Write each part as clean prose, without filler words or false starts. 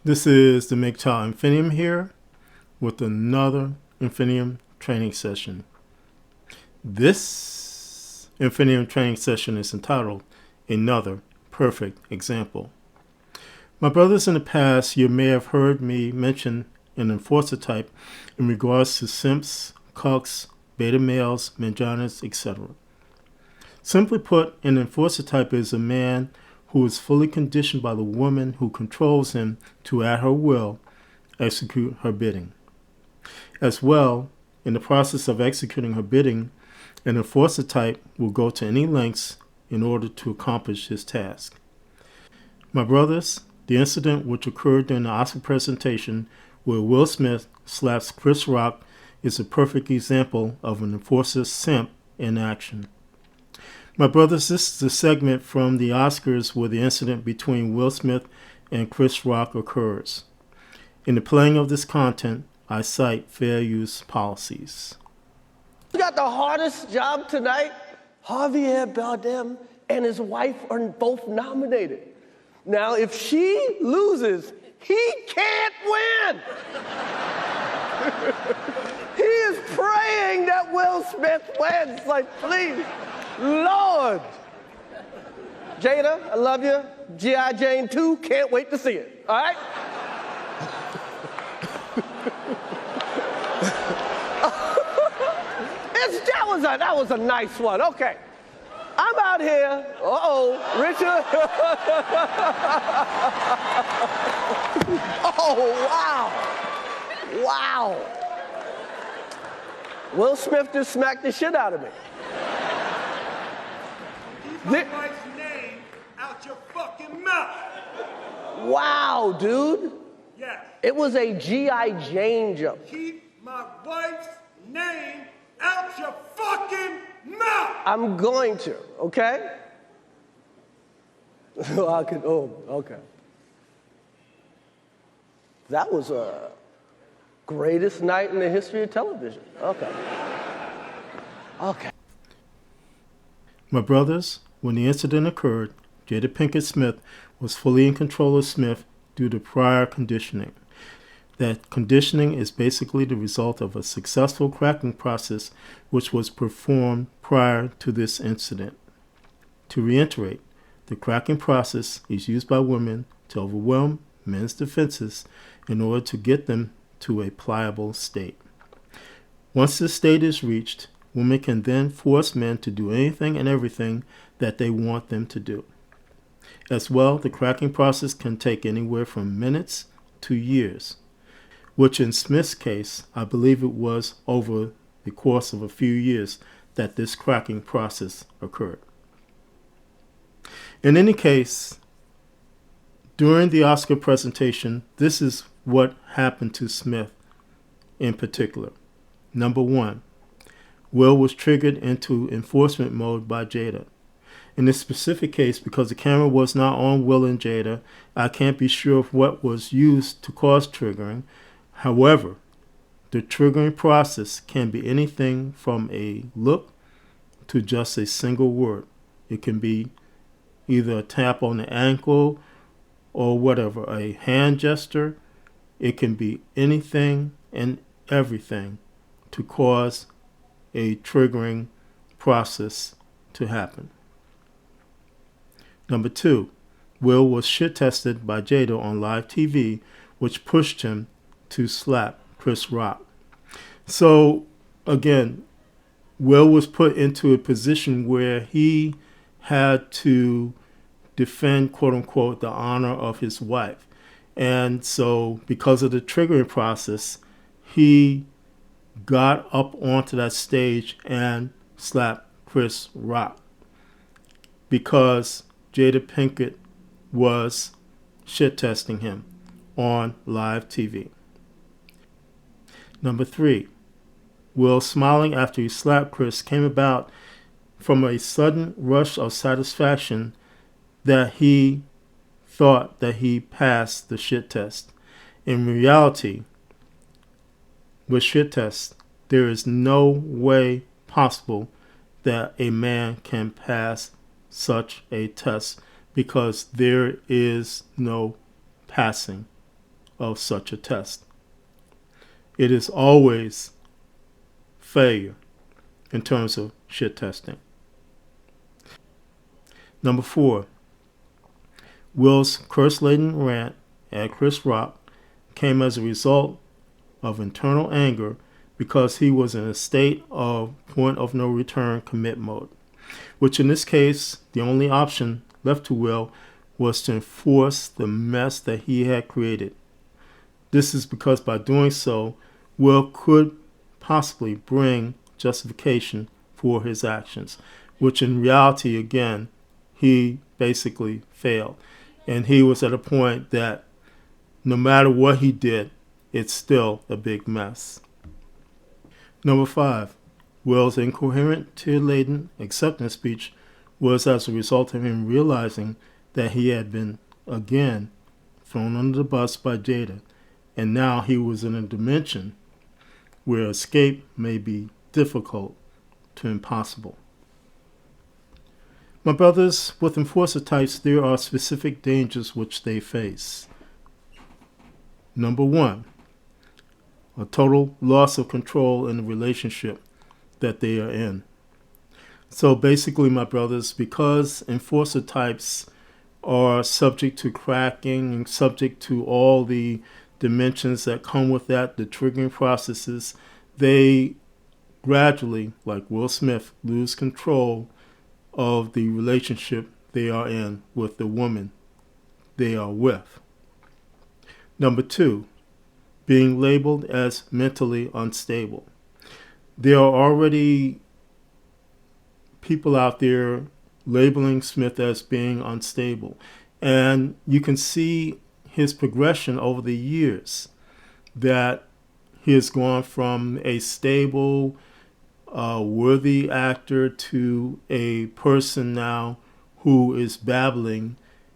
This is the MGTOW Infinium here with another Infinium training session. This Infinium training session is entitled Another Perfect Example. My brothers, in the past, you may have heard me mention an enforcer type in regards to simps, cucks, beta males, manginas, etc. Simply put, an enforcer type is a man who is fully conditioned by the woman who controls him to, at her will, execute her bidding. As well, in the process of executing her bidding, an enforcer type will go to any lengths in order to accomplish his task. My brothers, the incident which occurred during the Oscar presentation where Will Smith slaps Chris Rock is a perfect example of an enforcer simp in action. My brothers, this is a segment from the Oscars where the incident between Will Smith and Chris Rock occurs. In the playing of this content, I cite fair use policies. You got the hardest job tonight. Javier Bardem and his wife are both nominated. Now, if she loses, he can't win. He is praying that Will Smith wins. Like, please, Lord. Jada, I love you. G.I. Jane 2, can't wait to see it. All right? That was a nice one. Okay. I'm out here. Richard. Oh, wow. Wow. Will Smith just smacked the shit out of me. Keep my wife's name out your fucking mouth. Wow, dude. Yes. It was a G.I. Jane jump. Keep my wife's name out your fucking mouth. I'm going to, okay? Okay. That was a greatest night in the history of television. Okay. Okay. My brothers, when the incident occurred, Jada Pinkett Smith was fully in control of Smith due to prior conditioning. That conditioning is basically the result of a successful cracking process which was performed prior to this incident. To reiterate, the cracking process is used by women to overwhelm men's defenses in order to get them to a pliable state. Once this state is reached, women can then force men to do anything and everything that they want them to do. As well, the cracking process can take anywhere from minutes to years, which in Smith's case, I believe it was over the course of a few years that this cracking process occurred. In any case, during the Oscar presentation, this is what happened to Smith in particular. Number one, Will was triggered into enforcement mode by Jada. In this specific case, because the camera was not on Will and Jada, I can't be sure of what was used to cause triggering. However, the triggering process can be anything from a look to just a single word. It can be either a tap on the ankle or whatever, a hand gesture. It can be anything and everything to cause a triggering process to happen. Number two, Will was shit tested by Jada on live TV, which pushed him to slap Chris Rock. So again, Will was put into a position where he had to defend, quote unquote, the honor of his wife. And so because of the triggering process, he got up onto that stage and slapped Chris Rock because Jada Pinkett was shit testing him on live TV. Number three, Will smiling after he slapped Chris came about from a sudden rush of satisfaction that he thought that he passed the shit test. In reality, with shit tests, there is no way possible that a man can pass such a test because there is no passing of such a test. It is always failure in terms of shit testing. Number 4, Will's curse-laden rant at Chris Rock came as a result of internal anger because he was in a state of point of no return commit mode, which in this case, the only option left to Will was to enforce the mess that he had created. This is because by doing so, Will could possibly bring justification for his actions, which in reality, again, he basically failed. And he was at a point that no matter what he did, it's still a big mess. Number 5, Will's incoherent, tear-laden acceptance speech was as a result of him realizing that he had been, again, thrown under the bus by Jada, and now he was in a dimension where escape may be difficult to impossible. My brothers, with enforcer types, there are specific dangers which they face. Number 1, a total loss of control in the relationship that they are in. So basically, my brothers, because enforcer types are subject to cracking and subject to all the dimensions that come with that, the triggering processes, they gradually, like Will Smith, lose control of the relationship they are in with the woman they are with. Number 2, being labeled as mentally unstable. There are already people out there labeling Smith as being unstable, and you can see his progression over the years, that he has gone from a stable, worthy actor to a person now who is babbling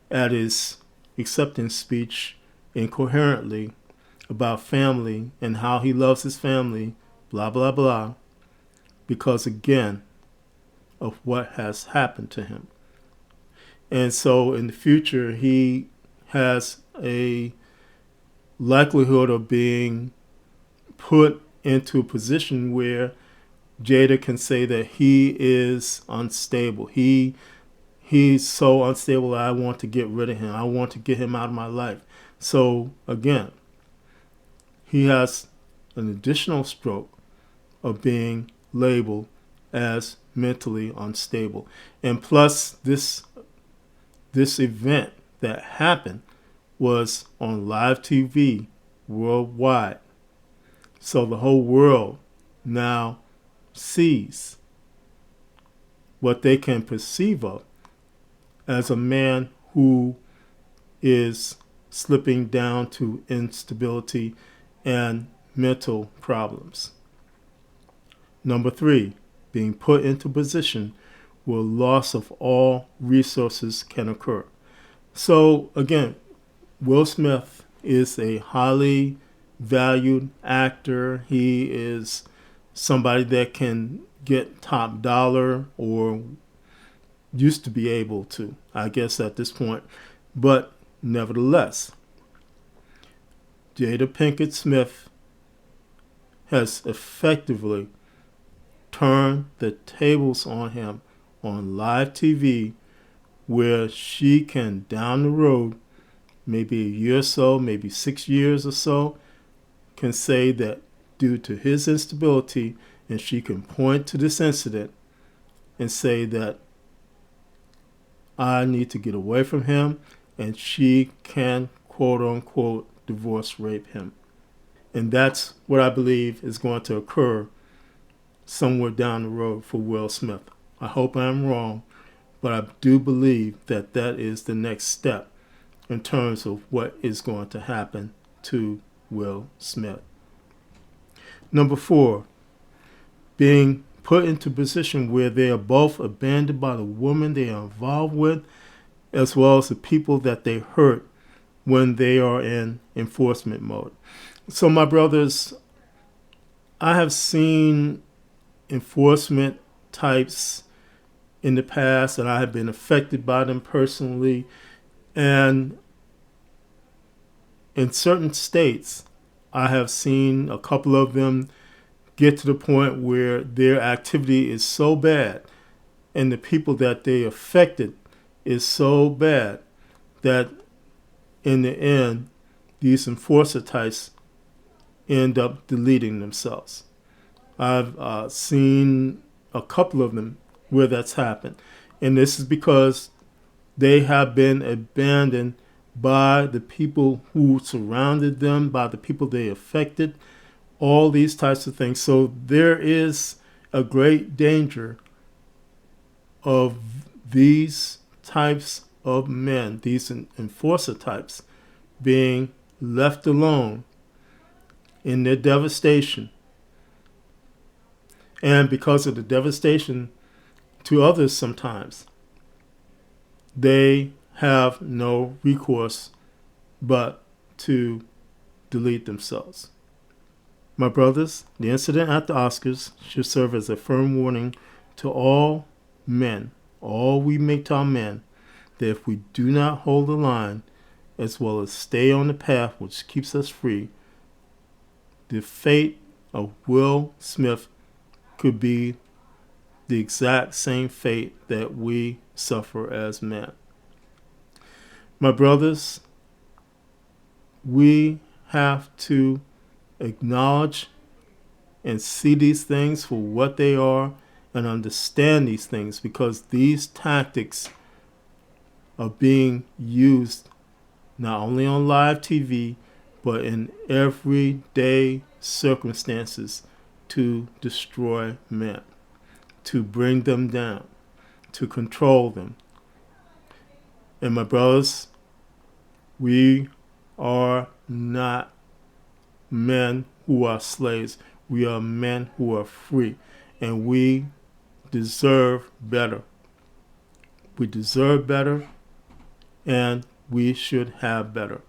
at his acceptance speech incoherently about family and how he loves his family, blah, blah, blah, because again of what has happened to him. And so in the future, he has a likelihood of being put into a position where Jada can say that he is unstable. He's so unstable that I want to get rid of him. I want to get him out of my life. So again, he has an additional stroke of being labeled as mentally unstable. And plus, this event that happened was on live TV worldwide. So the whole world now sees what they can perceive of as a man who is slipping down to instability and mental problems. Number 3, being put into position where loss of all resources can occur. So again, Will Smith is a highly valued actor. He is somebody that can get top dollar, or used to be able to, I guess, at this point. But nevertheless, Jada Pinkett Smith has effectively turned the tables on him on live TV, where she can, down the road, maybe a year or so, maybe 6 years or so, can say that due to his instability, and she can point to this incident and say that I need to get away from him, and she can, quote unquote, divorce rape him. And that's what I believe is going to occur somewhere down the road for Will Smith. I hope I'm wrong, but I do believe that that is the next step in terms of what is going to happen to Will Smith. Number 4, being put into a position where they are both abandoned by the woman they are involved with, as well as the people that they hurt when they are in enforcement mode. So my brothers, I have seen enforcement types in the past, and I have been affected by them personally. And in certain states, I have seen a couple of them get to the point where their activity is so bad and the people that they affected is so bad that in the end, these enforcer types end up deleting themselves. I've seen a couple of them where that's happened. And this is because they have been abandoned by the people who surrounded them, by the people they affected, all these types of things. So there is a great danger of these types of men, these enforcer types, being left alone in their devastation. And because of the devastation to others sometimes, they have no recourse but to delete themselves. My brothers, the incident at the Oscars should serve as a firm warning to all men, all we MGTOW men, that if we do not hold the line as well as stay on the path which keeps us free, the fate of Will Smith could be the exact same fate that we suffer as men. My brothers, we have to acknowledge and see these things for what they are and understand these things, because these tactics are being used not only on live TV but in everyday circumstances to destroy men, to bring them down, to control them. And my brothers, we are not men who are slaves. We are men who are free, and we deserve better. We deserve better, and we should have better.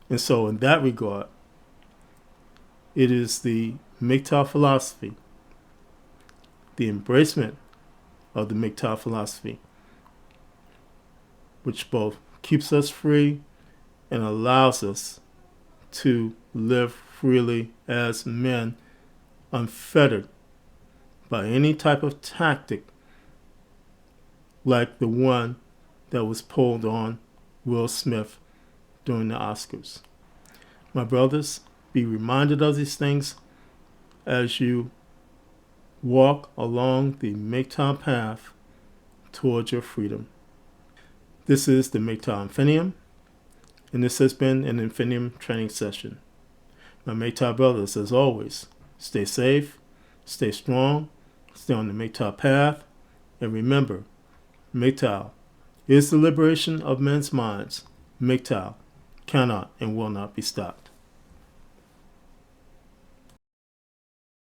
And so in that regard, it is the MGTOW philosophy, the embracement of the MGTOW philosophy, which both keeps us free and allows us to live freely as men, unfettered by any type of tactic like the one that was pulled on Will Smith during the Oscars. My brothers, be reminded of these things as you walk along the MGTOW path towards your freedom. This is the MGTOW Infinium, and this has been an Infinium training session. My MGTOW brothers, as always, stay safe, stay strong, stay on the MGTOW path, and remember, MGTOW is the liberation of men's minds. MGTOW cannot and will not be stopped.